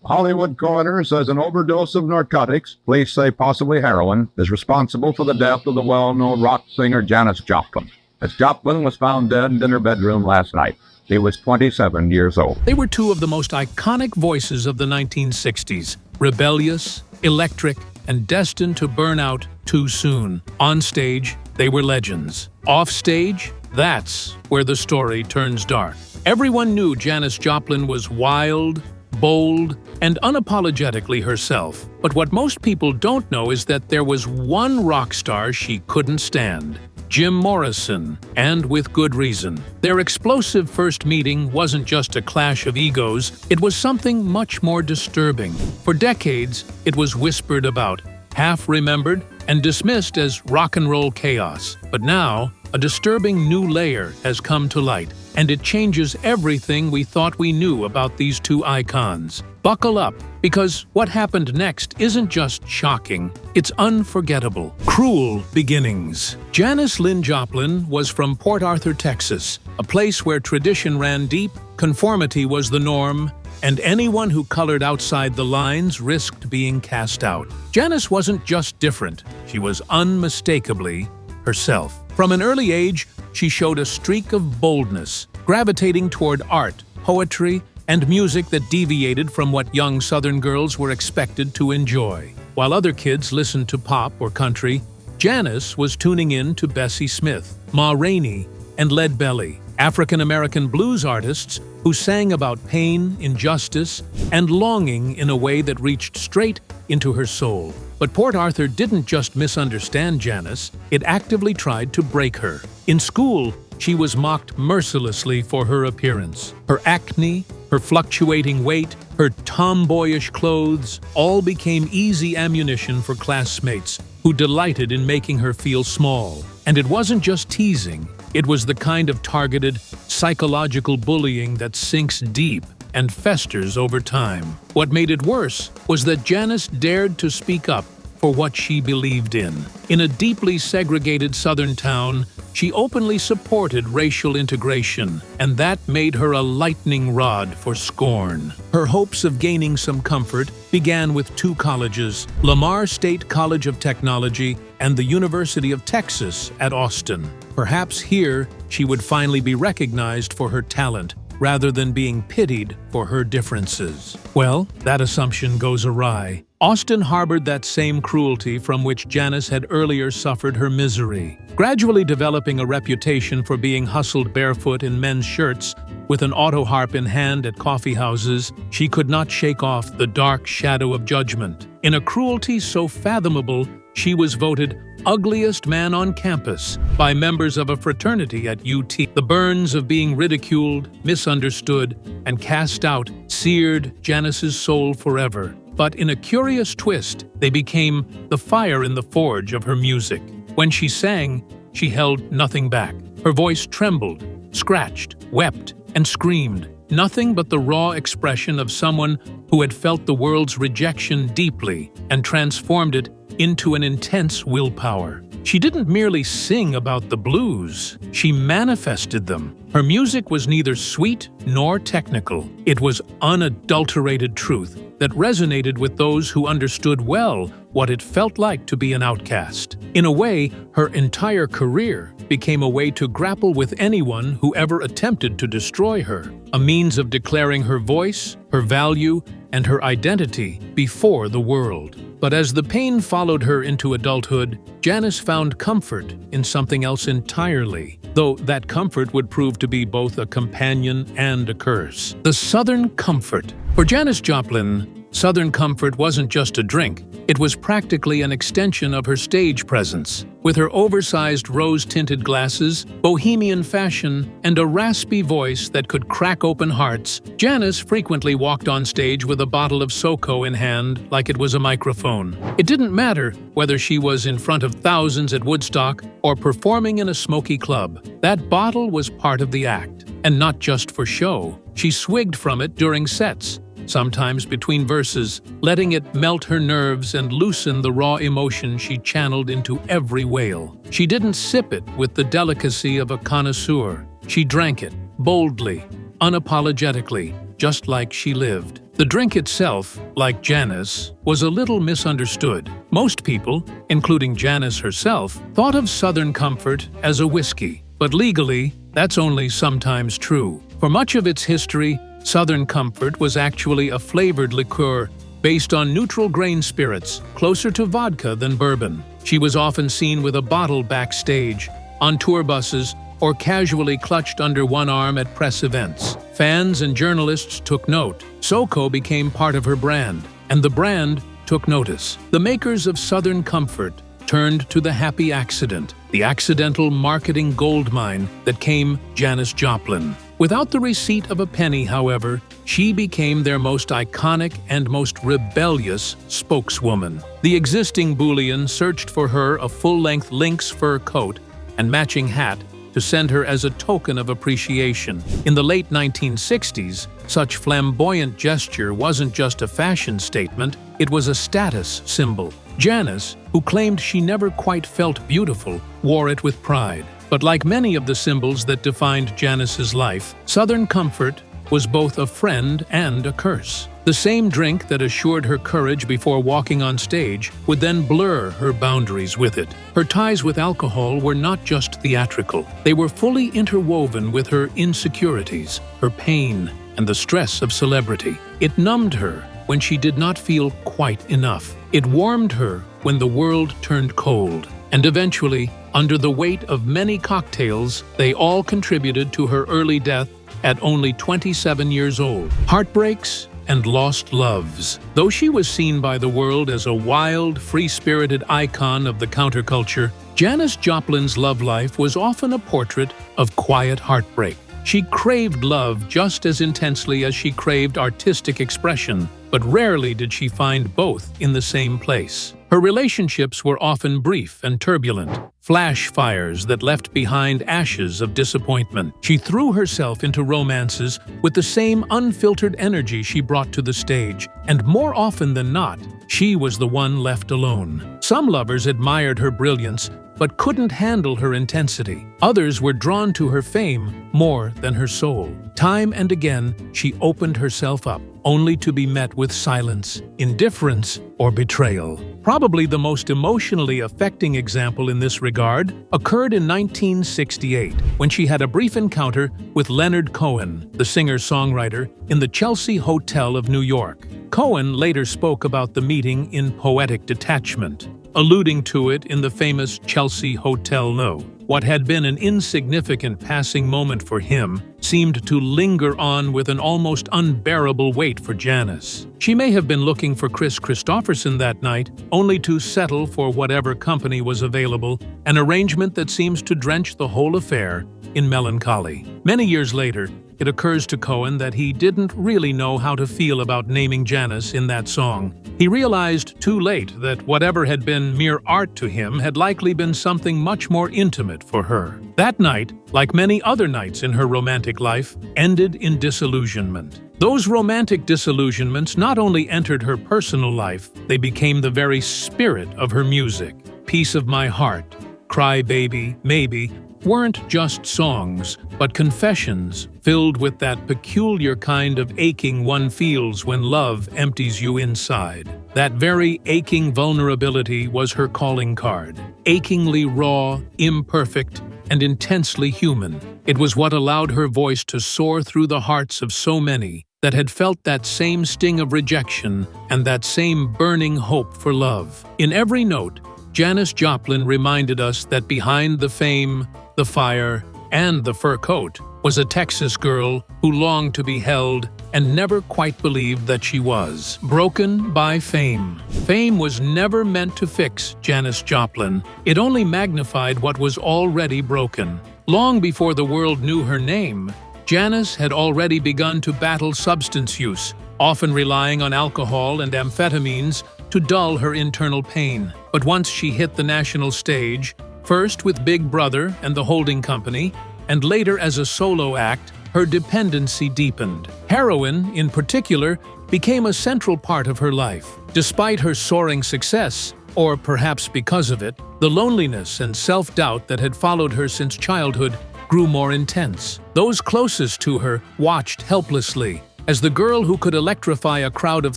Hollywood coroner says an overdose of narcotics, police say possibly heroin, is responsible for the death of the well-known rock singer Janis Joplin. Miss Joplin was found dead in her bedroom last night. She was 27 years old. They were two of the most iconic voices of the 1960s, rebellious, electric, and destined to burn out too soon. On stage, they were legends. Off stage, that's where the story turns dark. Everyone knew Janis Joplin was wild, bold, and unapologetically herself. But what most people don't know is that there was one rock star she couldn't stand: Jim Morrison, and with good reason. Their explosive first meeting wasn't just a clash of egos, it was something much more disturbing. For decades, it was whispered about, half-remembered, and dismissed as rock and roll chaos. But now, a disturbing new layer has come to light, and it changes everything we thought we knew about these two icons. Buckle up, because what happened next isn't just shocking, it's unforgettable. Cruel beginnings. Janis Lynn Joplin was from Port Arthur, Texas, a place where tradition ran deep, conformity was the norm, and anyone who colored outside the lines risked being cast out. Janis wasn't just different, she was unmistakably herself. From an early age, she showed a streak of boldness, gravitating toward art, poetry, and music that deviated from what young Southern girls were expected to enjoy. While other kids listened to pop or country, Janis was tuning in to Bessie Smith, Ma Rainey, and Lead Belly, African-American blues artists who sang about pain, injustice, and longing in a way that reached straight into her soul. But Port Arthur didn't just misunderstand Janis, it actively tried to break her. In school, she was mocked mercilessly for her appearance. Her acne, her fluctuating weight, her tomboyish clothes all became easy ammunition for classmates who delighted in making her feel small. And it wasn't just teasing, it was the kind of targeted, psychological bullying that sinks deep and festers over time. What made it worse was that Janis dared to speak up for what she believed in. In a deeply segregated Southern town, she openly supported racial integration, and that made her a lightning rod for scorn. Her hopes of gaining some comfort began with two colleges, Lamar State College of Technology and the University of Texas at Austin. Perhaps here, she would finally be recognized for her talent, rather than being pitied for her differences. Well, that assumption goes awry. Austin harbored that same cruelty from which Janis had earlier suffered her misery. Gradually developing a reputation for being hustled barefoot in men's shirts, with an auto harp in hand at coffee houses, she could not shake off the dark shadow of judgment. In a cruelty so fathomable, she was voted ugliest man on campus by members of a fraternity at UT. The burns of being ridiculed, misunderstood, and cast out seared Janis's soul forever. But in a curious twist, they became the fire in the forge of her music. When she sang, she held nothing back. Her voice trembled, scratched, wept, and screamed. Nothing but the raw expression of someone who had felt the world's rejection deeply and transformed it into an intense willpower. She didn't merely sing about the blues, she manifested them. Her music was neither sweet nor technical. It was unadulterated truth that resonated with those who understood well what it felt like to be an outcast. In a way, her entire career became a way to grapple with anyone who ever attempted to destroy her, a means of declaring her voice, her value, and her identity before the world. But as the pain followed her into adulthood, Janis found comfort in something else entirely, though that comfort would prove to be both a companion and a curse. The Southern comfort. For Janis Joplin, Southern comfort wasn't just a drink, it was practically an extension of her stage presence. With her oversized rose-tinted glasses, bohemian fashion, and a raspy voice that could crack open hearts, Janis frequently walked on stage with a bottle of SoCo in hand like it was a microphone. It didn't matter whether she was in front of thousands at Woodstock or performing in a smoky club. That bottle was part of the act, and not just for show. She swigged from it during sets, sometimes between verses, letting it melt her nerves and loosen the raw emotion she channeled into every wail. She didn't sip it with the delicacy of a connoisseur. She drank it, boldly, unapologetically, just like she lived. The drink itself, like Janis, was a little misunderstood. Most people, including Janis herself, thought of Southern Comfort as a whiskey. But legally, that's only sometimes true. For much of its history, Southern Comfort was actually a flavored liqueur based on neutral grain spirits, closer to vodka than bourbon. She was often seen with a bottle backstage, on tour buses, or casually clutched under one arm at press events. Fans and journalists took note. SoCo became part of her brand, and the brand took notice. The makers of Southern Comfort turned to the happy accident, the accidental marketing goldmine that came Janis Joplin. Without the receipt of a penny, however, she became their most iconic and most rebellious spokeswoman. The existing bullion searched for her a full-length lynx fur coat and matching hat to send her as a token of appreciation. In the late 1960s, such flamboyant gesture wasn't just a fashion statement, it was a status symbol. Janis, who claimed she never quite felt beautiful, wore it with pride. But like many of the symbols that defined Janis's life, Southern Comfort was both a friend and a curse. The same drink that assured her courage before walking on stage would then blur her boundaries with it. Her ties with alcohol were not just theatrical. They were fully interwoven with her insecurities, her pain, and the stress of celebrity. It numbed her when she did not feel quite enough. It warmed her when the world turned cold. And eventually, under the weight of many cocktails, they all contributed to her early death at only 27 years old. Heartbreaks and lost loves. Though she was seen by the world as a wild, free-spirited icon of the counterculture, Janis Joplin's love life was often a portrait of quiet heartbreak. She craved love just as intensely as she craved artistic expression, but rarely did she find both in the same place. Her relationships were often brief and turbulent, flash fires that left behind ashes of disappointment. She threw herself into romances with the same unfiltered energy she brought to the stage, and more often than not, she was the one left alone. Some lovers admired her brilliance, but couldn't handle her intensity. Others were drawn to her fame more than her soul. Time and again, she opened herself up, only to be met with silence, indifference, or betrayal. Probably the most emotionally affecting example in this regard occurred in 1968, when she had a brief encounter with Leonard Cohen, the singer-songwriter, in the Chelsea Hotel of New York. Cohen later spoke about the meeting in poetic detachment, alluding to it in the famous Chelsea Hotel No. What had been an insignificant passing moment for him seemed to linger on with an almost unbearable weight for Janis. She may have been looking for Chris Christopherson that night, only to settle for whatever company was available, an arrangement that seems to drench the whole affair in melancholy. Many years later, it occurs to Cohen that he didn't really know how to feel about naming Janis in that song. He realized too late that whatever had been mere art to him had likely been something much more intimate for her. That night, like many other nights in her romantic life, ended in disillusionment. Those romantic disillusionments not only entered her personal life, they became the very spirit of her music. Piece of My Heart, Cry Baby, Maybe, weren't just songs, but confessions filled with that peculiar kind of aching one feels when love empties you inside. That very aching vulnerability was her calling card. Achingly raw, imperfect, and intensely human. It was what allowed her voice to soar through the hearts of so many that had felt that same sting of rejection and that same burning hope for love. In every note, Janis Joplin reminded us that behind the fame, the fire, and the fur coat was a Texas girl who longed to be held and never quite believed that she was. Broken by fame. Fame was never meant to fix Janis Joplin. It only magnified what was already broken. Long before the world knew her name, Janis had already begun to battle substance use, often relying on alcohol and amphetamines to dull her internal pain. But once she hit the national stage, first with Big Brother and the holding company, and later as a solo act, her dependency deepened. Heroin, in particular, became a central part of her life. Despite her soaring success, or perhaps because of it, the loneliness and self-doubt that had followed her since childhood grew more intense. Those closest to her watched helplessly, as the girl who could electrify a crowd of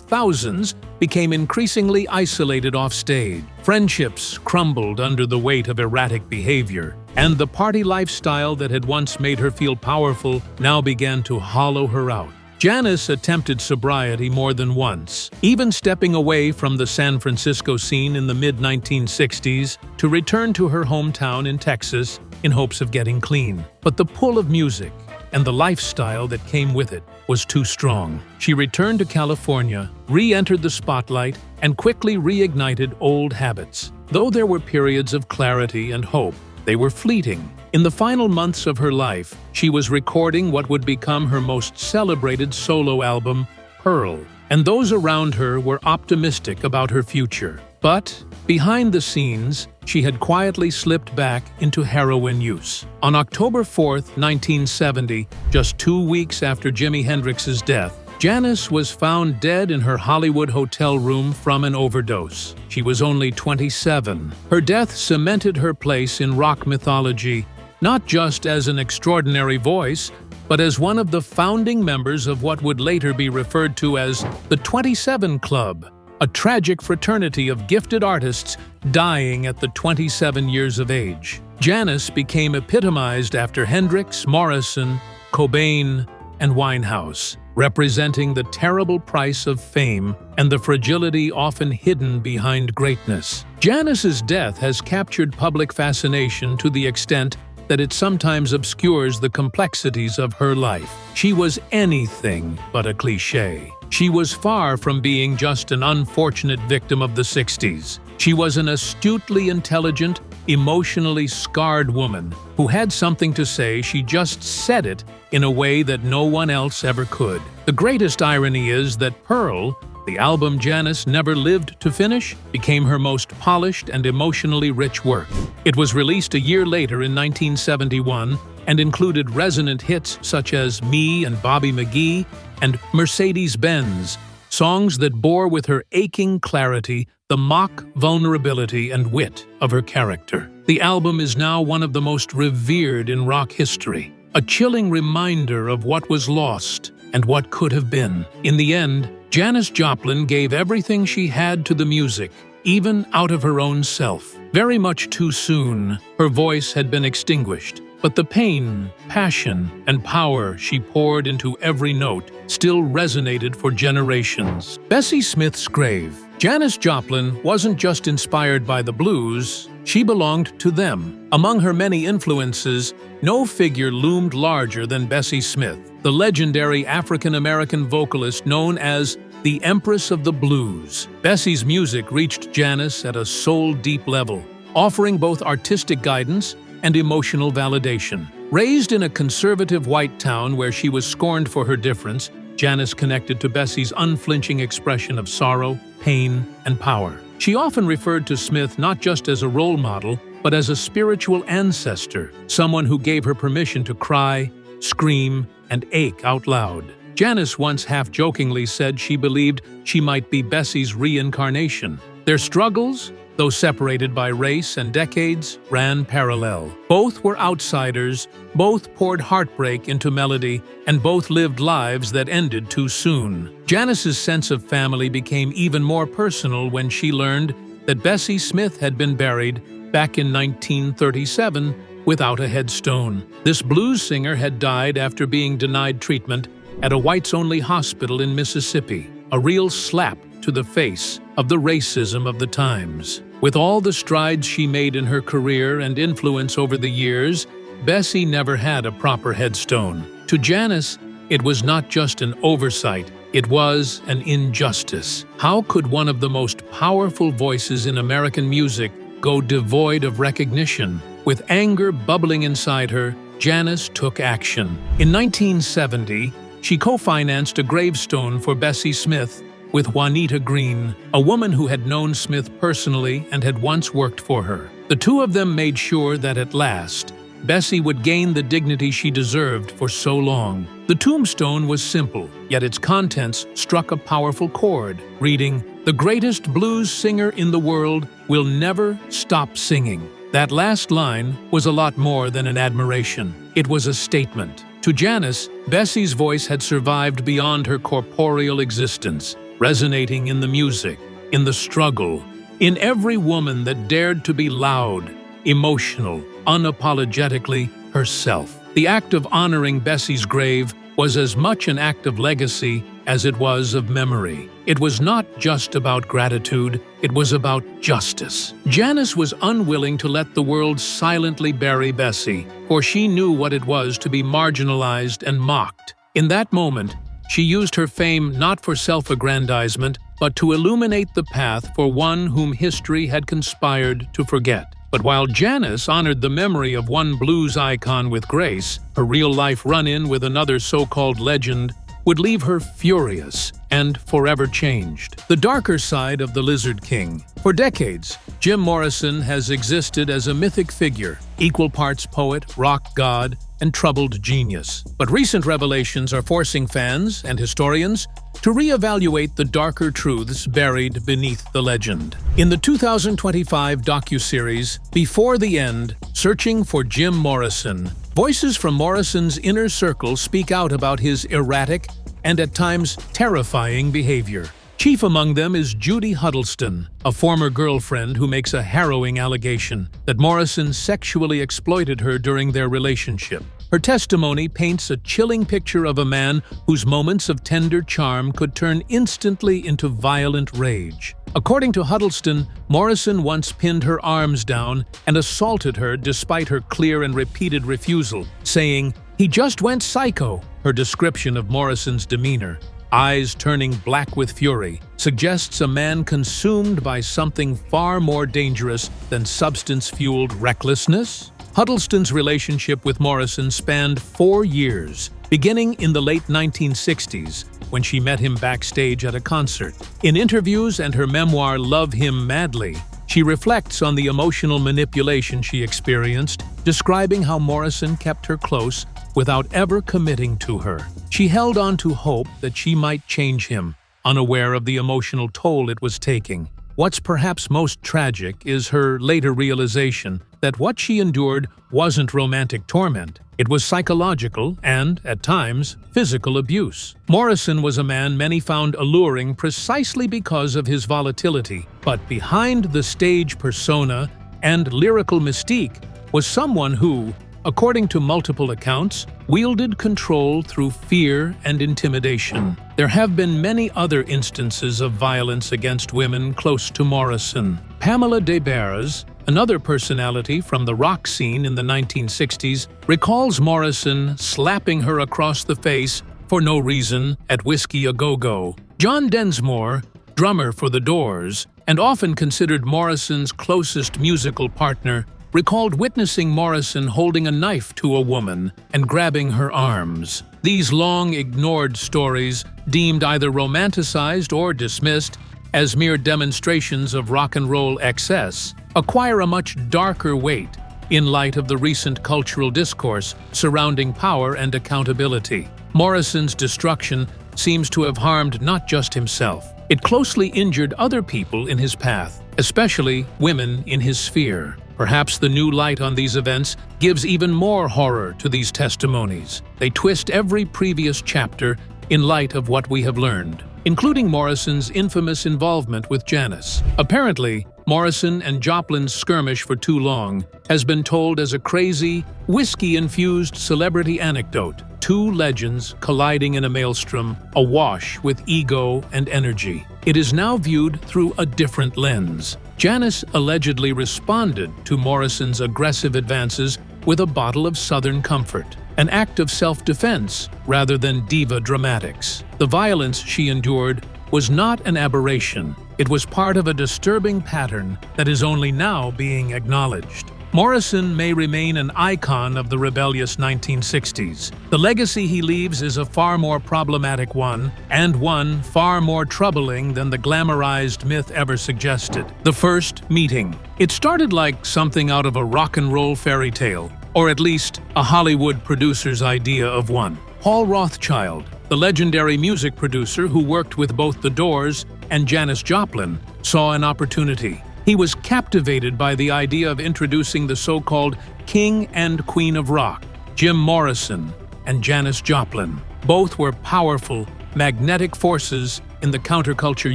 thousands became increasingly isolated off stage. Friendships crumbled under the weight of erratic behavior, and the party lifestyle that had once made her feel powerful now began to hollow her out. Janis attempted sobriety more than once, even stepping away from the San Francisco scene in the mid-1960s to return to her hometown in Texas in hopes of getting clean. But the pull of music and the lifestyle that came with it was too strong. She returned to California, re-entered the spotlight, and quickly reignited old habits. Though there were periods of clarity and hope, they were fleeting. In the final months of her life, she was recording what would become her most celebrated solo album, Pearl, and those around her were optimistic about her future. But behind the scenes, she had quietly slipped back into heroin use. On October 4th, 1970, just 2 weeks after Jimi Hendrix's death, Janis was found dead in her Hollywood hotel room from an overdose. She was only 27. Her death cemented her place in rock mythology, not just as an extraordinary voice, but as one of the founding members of what would later be referred to as the 27 Club, a tragic fraternity of gifted artists dying at the 27 years of age. Janis became epitomized after Hendrix, Morrison, Cobain, and Winehouse, representing the terrible price of fame and the fragility often hidden behind greatness. Janis's death has captured public fascination to the extent that it sometimes obscures the complexities of her life. She was anything but a cliché. She was far from being just an unfortunate victim of the 60s. She was an astutely intelligent, emotionally scarred woman who had something to say. She just said it in a way that no one else ever could. The greatest irony is that Pearl, the album Janis never lived to finish, became her most polished and emotionally rich work. It was released a year later in 1971 and included resonant hits such as Me and Bobby McGee and Mercedes-Benz, songs that bore with her aching clarity the mock vulnerability and wit of her character. The album is now one of the most revered in rock history, a chilling reminder of what was lost and what could have been. In the end, Janis Joplin gave everything she had to the music, even out of her own self. Very much too soon, her voice had been extinguished, but the pain, passion, and power she poured into every note still resonated for generations. Bessie Smith's grave. Janis Joplin wasn't just inspired by the blues, she belonged to them. Among her many influences, no figure loomed larger than Bessie Smith, the legendary African-American vocalist known as the Empress of the Blues. Bessie's music reached Janis at a soul-deep level, offering both artistic guidance and emotional validation. Raised in a conservative white town where she was scorned for her difference, Janis connected to Bessie's unflinching expression of sorrow, pain, and power. She often referred to Smith not just as a role model, but as a spiritual ancestor, someone who gave her permission to cry, scream, and ache out loud. Janis once half-jokingly said she believed she might be Bessie's reincarnation. Their struggles, though separated by race and decades, ran parallel. Both were outsiders, both poured heartbreak into melody, and both lived lives that ended too soon. Janis's sense of family became even more personal when she learned that Bessie Smith had been buried back in 1937 without a headstone. This blues singer had died after being denied treatment at a whites-only hospital in Mississippi, a real slap to the face of the racism of the times. With all the strides she made in her career and influence over the years, Bessie never had a proper headstone. To Janis, it was not just an oversight, it was an injustice. How could one of the most powerful voices in American music go devoid of recognition? With anger bubbling inside her, Janis took action. In 1970, she co-financed a gravestone for Bessie Smith with Juanita Green, a woman who had known Smith personally and had once worked for her. The two of them made sure that at last, Bessie would gain the dignity she deserved for so long. The tombstone was simple, yet its contents struck a powerful chord, reading, "The greatest blues singer in the world will never stop singing." That last line was a lot more than an admiration. It was a statement. To Janis, Bessie's voice had survived beyond her corporeal existence, resonating in the music, in the struggle, in every woman that dared to be loud, emotional, unapologetically herself. The act of honoring Bessie's grave was as much an act of legacy as it was of memory. It was not just about gratitude, it was about justice. Janis was unwilling to let the world silently bury Bessie, for she knew what it was to be marginalized and mocked. In that moment, she used her fame not for self-aggrandizement, but to illuminate the path for one whom history had conspired to forget. But while Janis honored the memory of one blues icon with grace, her real-life run-in with another so-called legend would leave her furious and forever changed. The darker side of the Lizard King. For decades, Jim Morrison has existed as a mythic figure, equal parts poet, rock god, and troubled genius. But recent revelations are forcing fans and historians to reevaluate the darker truths buried beneath the legend. In the 2025 docuseries Before the End, Searching for Jim Morrison, voices from Morrison's inner circle speak out about his erratic and at times terrifying behavior. Chief among them is Judy Huddleston, a former girlfriend who makes a harrowing allegation that Morrison sexually exploited her during their relationship. Her testimony paints a chilling picture of a man whose moments of tender charm could turn instantly into violent rage. According to Huddleston, Morrison once pinned her arms down and assaulted her despite her clear and repeated refusal, saying, "He just went psycho." Her description of Morrison's demeanor, eyes turning black with fury, suggests a man consumed by something far more dangerous than substance-fueled recklessness. Huddleston's relationship with Morrison spanned 4 years, beginning in the late 1960s, when she met him backstage at a concert. In interviews and her memoir Love Him Madly, she reflects on the emotional manipulation she experienced, describing how Morrison kept her close without ever committing to her. She held on to hope that she might change him, unaware of the emotional toll it was taking. What's perhaps most tragic is her later realization that what she endured wasn't romantic torment. It was psychological and, at times, physical abuse. Morrison was a man many found alluring precisely because of his volatility, but behind the stage persona and lyrical mystique was someone who, according to multiple accounts, wielded control through fear and intimidation. There have been many other instances of violence against women close to Morrison. Pamela Des Barres, another personality from the rock scene in the 1960s, recalls Morrison slapping her across the face for no reason at Whiskey A Go-Go. John Densmore, drummer for The Doors, and often considered Morrison's closest musical partner, recalled witnessing Morrison holding a knife to a woman and grabbing her arms. These long-ignored stories, deemed either romanticized or dismissed as mere demonstrations of rock and roll excess, acquire a much darker weight in light of the recent cultural discourse surrounding power and accountability. Morrison's destruction seems to have harmed not just himself. It closely injured other people in his path, especially women in his sphere. Perhaps the new light on these events gives even more horror to these testimonies. They twist every previous chapter in light of what we have learned, including Morrison's infamous involvement with Janis. Apparently, Morrison and Joplin's skirmish for too long has been told as a crazy, whiskey-infused celebrity anecdote. Two legends colliding in a maelstrom, awash with ego and energy. It is now viewed through a different lens. Janis allegedly responded to Morrison's aggressive advances with a bottle of Southern Comfort, an act of self-defense rather than diva dramatics. The violence she endured was not an aberration. It was part of a disturbing pattern that is only now being acknowledged. Morrison may remain an icon of the rebellious 1960s. The legacy he leaves is a far more problematic one, and one far more troubling than the glamorized myth ever suggested. The first meeting. It started like something out of a rock and roll fairy tale, or at least a Hollywood producer's idea of one. Paul Rothchild, the legendary music producer who worked with both The Doors and Janis Joplin, saw an opportunity. He was captivated by the idea of introducing the so-called King and Queen of Rock, Jim Morrison and Janis Joplin. Both were powerful, magnetic forces in the counterculture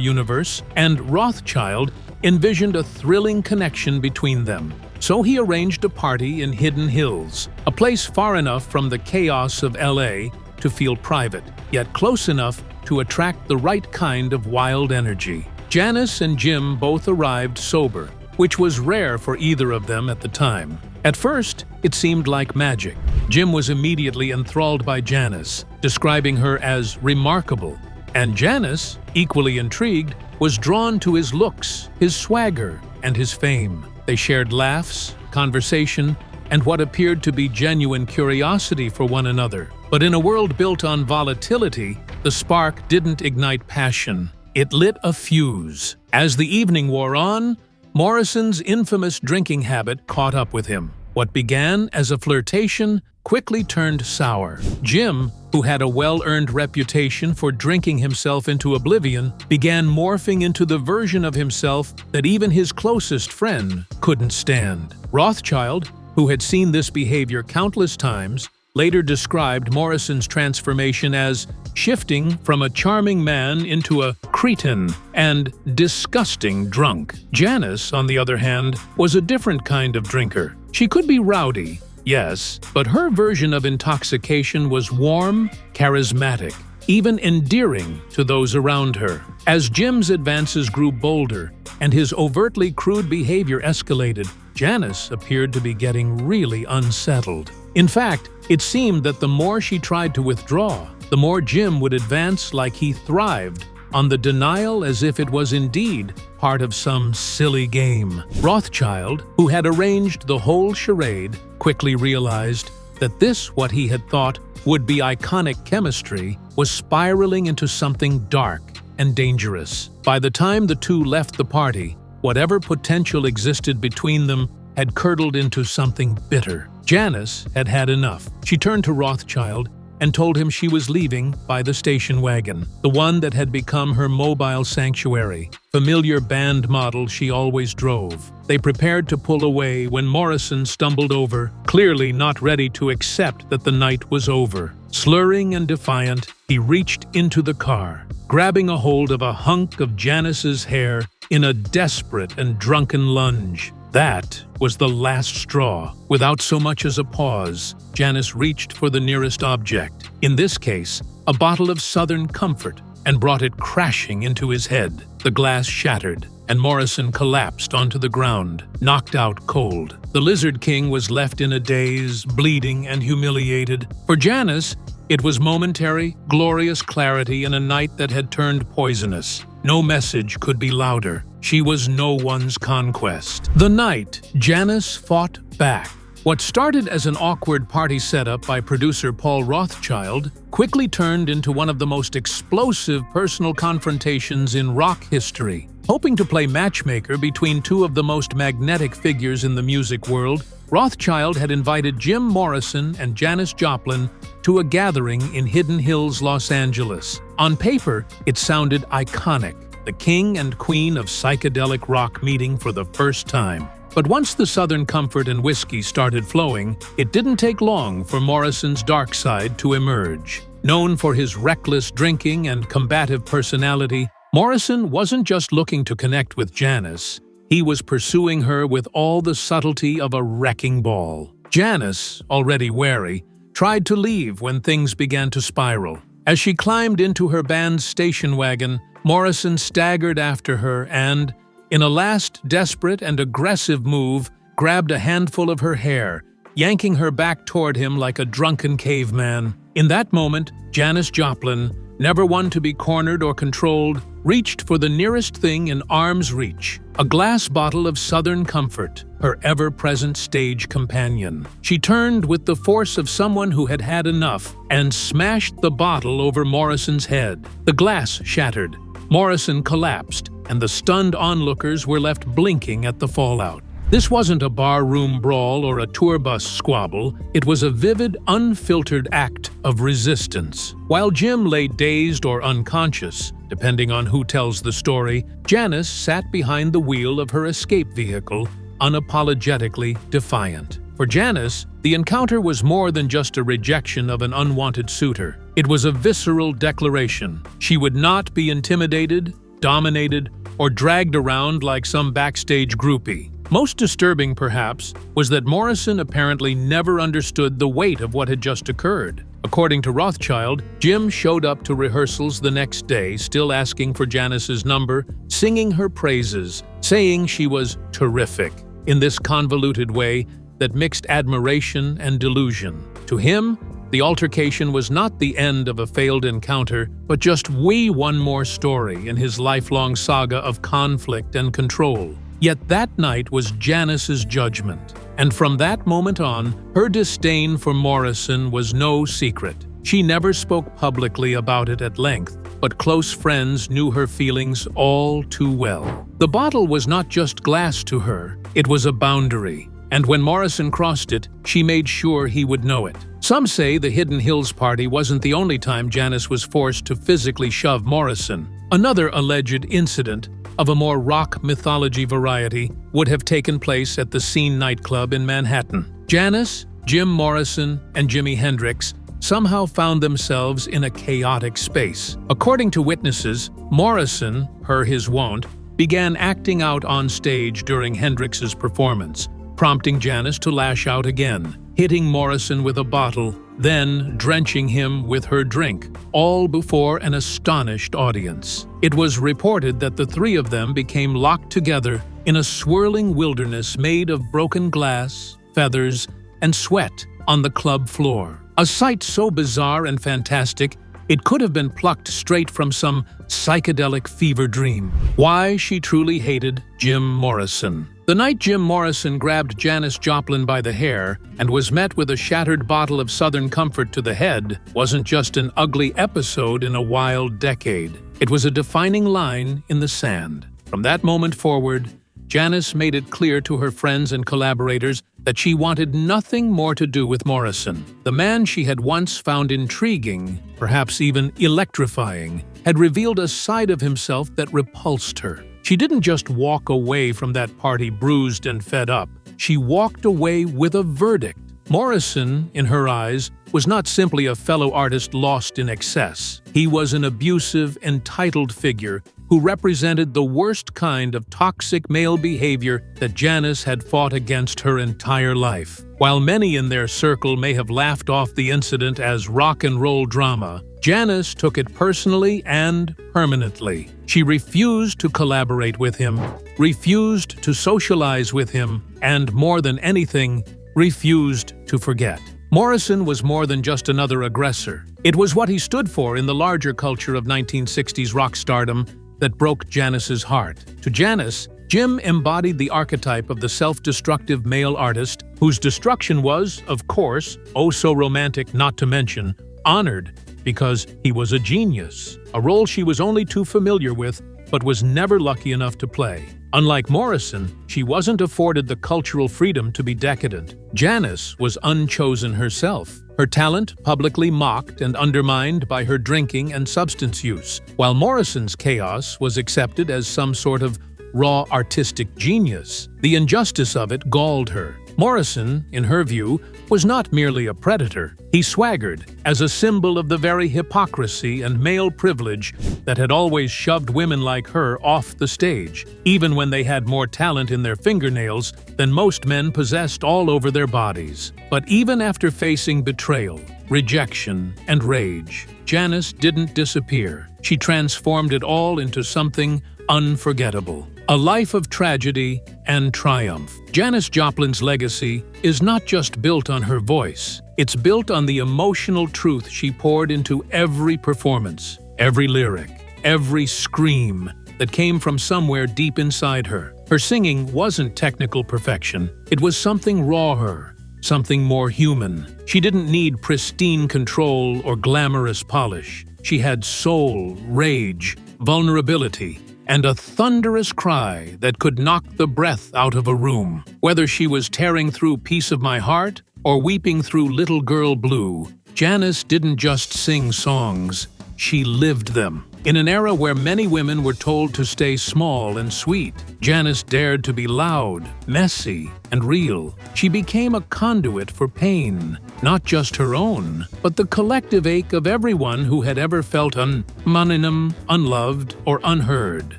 universe, and Rothschild envisioned a thrilling connection between them. So he arranged a party in Hidden Hills, a place far enough from the chaos of LA to feel private, yet close enough to attract the right kind of wild energy. Janis and Jim both arrived sober, which was rare for either of them at the time. At first, it seemed like magic. Jim was immediately enthralled by Janis, describing her as remarkable, and Janis, equally intrigued, was drawn to his looks, his swagger, and his fame. They shared laughs, conversation, and what appeared to be genuine curiosity for one another. But in a world built on volatility, the spark didn't ignite passion. It lit a fuse. As the evening wore on, Morrison's infamous drinking habit caught up with him. What began as a flirtation quickly turned sour. Jim, who had a well-earned reputation for drinking himself into oblivion, began morphing into the version of himself that even his closest friend couldn't stand. Rothschild, who had seen this behavior countless times, later described Morrison's transformation as shifting from a charming man into a cretin and disgusting drunk. Janis, on the other hand, was a different kind of drinker. She could be rowdy, yes, but her version of intoxication was warm, charismatic, even endearing to those around her. As Jim's advances grew bolder and his overtly crude behavior escalated, Janis appeared to be getting really unsettled. In fact, it seemed that the more she tried to withdraw, the more Jim would advance like he thrived on the denial as if it was indeed part of some silly game. Rothschild, who had arranged the whole charade, quickly realized that this, what he had thought would be iconic chemistry, was spiraling into something dark and dangerous. By the time the two left the party, whatever potential existed between them had curdled into something bitter. Janis had had enough. She turned to Rothschild and told him she was leaving by the station wagon, the one that had become her mobile sanctuary, familiar band model she always drove. They prepared to pull away when Morrison stumbled over, clearly not ready to accept that the night was over. Slurring and defiant, he reached into the car, grabbing a hold of a hunk of Janis's hair in a desperate and drunken lunge. That was the last straw. Without so much as a pause, Janis reached for the nearest object, in this case, a bottle of Southern Comfort, and brought it crashing into his head. The glass shattered, and Morrison collapsed onto the ground, knocked out cold. The Lizard King was left in a daze, bleeding and humiliated. For Janis, it was momentary, glorious clarity in a night that had turned poisonous. No message could be louder. She was no one's conquest. The night, Janis fought back. What started as an awkward party setup by producer Paul Rothschild quickly turned into one of the most explosive personal confrontations in rock history. Hoping to play matchmaker between two of the most magnetic figures in the music world, Rothschild had invited Jim Morrison and Janis Joplin to a gathering in Hidden Hills, Los Angeles. On paper, it sounded iconic, the king and queen of psychedelic rock meeting for the first time. But once the Southern Comfort and whiskey started flowing, it didn't take long for Morrison's dark side to emerge. Known for his reckless drinking and combative personality, Morrison wasn't just looking to connect with Janis. He was pursuing her with all the subtlety of a wrecking ball. Janis, already wary, tried to leave when things began to spiral. As she climbed into her band's station wagon, Morrison staggered after her and, in a last desperate and aggressive move, grabbed a handful of her hair, yanking her back toward him like a drunken caveman. In that moment, Janis Joplin, never one to be cornered or controlled, reached for the nearest thing in arm's reach, a glass bottle of Southern Comfort, her ever-present stage companion. She turned with the force of someone who had had enough and smashed the bottle over Morrison's head. The glass shattered. Morrison collapsed, and the stunned onlookers were left blinking at the fallout. This wasn't a barroom brawl or a tour bus squabble. It was a vivid, unfiltered act of resistance. While Jim lay dazed or unconscious, depending on who tells the story, Janis sat behind the wheel of her escape vehicle, unapologetically defiant. For Janis, the encounter was more than just a rejection of an unwanted suitor. It was a visceral declaration. She would not be intimidated, dominated, or dragged around like some backstage groupie. Most disturbing, perhaps, was that Morrison apparently never understood the weight of what had just occurred. According to Rothschild, Jim showed up to rehearsals the next day, still asking for Janis's number, singing her praises, saying she was terrific, in this convoluted way that mixed admiration and delusion. To him, the altercation was not the end of a failed encounter, but just one more story in his lifelong saga of conflict and control. Yet that night was Janis's judgment, and from that moment on, her disdain for Morrison was no secret. She never spoke publicly about it at length, but close friends knew her feelings all too well. The bottle was not just glass to her, it was a boundary, and when Morrison crossed it, she made sure he would know it. Some say the Hidden Hills party wasn't the only time Janis was forced to physically shove Morrison. Another alleged incident, of a more rock mythology variety, would have taken place at the Scene nightclub in Manhattan. Janis, Jim Morrison, and Jimi Hendrix somehow found themselves in a chaotic space. According to witnesses, Morrison, per his wont, began acting out on stage during Hendrix's performance, prompting Janis to lash out again, hitting Morrison with a bottle, then drenching him with her drink, all before an astonished audience. It was reported that the three of them became locked together in a swirling wilderness made of broken glass, feathers, and sweat on the club floor. A sight so bizarre and fantastic, it could have been plucked straight from some psychedelic fever dream. Why she truly hated Jim Morrison. The night Jim Morrison grabbed Janis Joplin by the hair and was met with a shattered bottle of Southern Comfort to the head wasn't just an ugly episode in a wild decade. It was a defining line in the sand. From that moment forward, Janis made it clear to her friends and collaborators that she wanted nothing more to do with Morrison. The man she had once found intriguing, perhaps even electrifying, had revealed a side of himself that repulsed her. She didn't just walk away from that party bruised and fed up. She walked away with a verdict. Morrison, in her eyes, was not simply a fellow artist lost in excess. He was an abusive, entitled figure who represented the worst kind of toxic male behavior that Janis had fought against her entire life. While many in their circle may have laughed off the incident as rock and roll drama, Janis took it personally and permanently. She refused to collaborate with him, refused to socialize with him, and more than anything, refused to forget. Morrison was more than just another aggressor. It was what he stood for in the larger culture of 1960s rock stardom that broke Janis's heart. To Janis, Jim embodied the archetype of the self-destructive male artist whose destruction was, of course, oh so romantic not to mention, honored because he was a genius, a role she was only too familiar with but was never lucky enough to play. Unlike Morrison, she wasn't afforded the cultural freedom to be decadent. Janis was unchosen herself, her talent publicly mocked and undermined by her drinking and substance use, while Morrison's chaos was accepted as some sort of raw artistic genius. The injustice of it galled her. Morrison, in her view, was not merely a predator. He swaggered as a symbol of the very hypocrisy and male privilege that had always shoved women like her off the stage, even when they had more talent in their fingernails than most men possessed all over their bodies. But even after facing betrayal, rejection, and rage, Janis didn't disappear. She transformed it all into something unforgettable. A life of tragedy and triumph. Janis Joplin's legacy is not just built on her voice. It's built on the emotional truth she poured into every performance, every lyric, every scream that came from somewhere deep inside her. Her singing wasn't technical perfection. It was something rawer, something more human. She didn't need pristine control or glamorous polish. She had soul, rage, vulnerability, and a thunderous cry that could knock the breath out of a room. Whether she was tearing through Piece of My Heart or weeping through Little Girl Blue, Janis didn't just sing songs, she lived them. In an era where many women were told to stay small and sweet, Janis dared to be loud, messy, and real. She became a conduit for pain, not just her own, but the collective ache of everyone who had ever felt unloved, or unheard.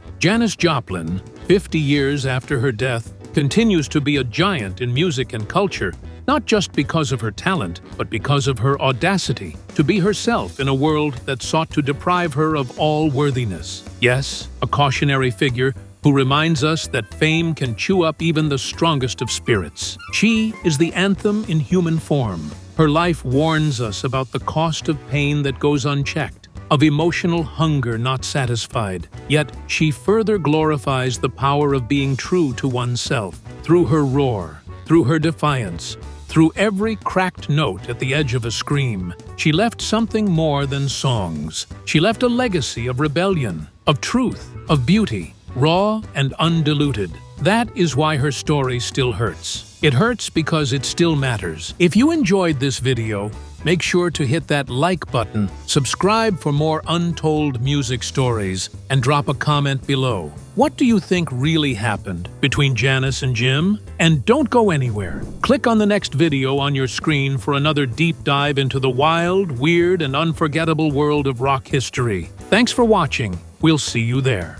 Janis Joplin, 50 years after her death, continues to be a giant in music and culture, not just because of her talent, but because of her audacity to be herself in a world that sought to deprive her of all worthiness. Yes, a cautionary figure who reminds us that fame can chew up even the strongest of spirits. She is the anthem in human form. Her life warns us about the cost of pain that goes unchecked, of emotional hunger not satisfied. Yet she further glorifies the power of being true to oneself. Through her roar, through her defiance, through every cracked note at the edge of a scream, she left something more than songs. She left a legacy of rebellion, of truth, of beauty, raw and undiluted. That is why her story still hurts. It hurts because it still matters. If you enjoyed this video, make sure to hit that like button, subscribe for more untold music stories, and drop a comment below. What do you think really happened between Janis and Jim? And don't go anywhere. Click on the next video on your screen for another deep dive into the wild, weird, and unforgettable world of rock history. Thanks for watching. We'll see you there.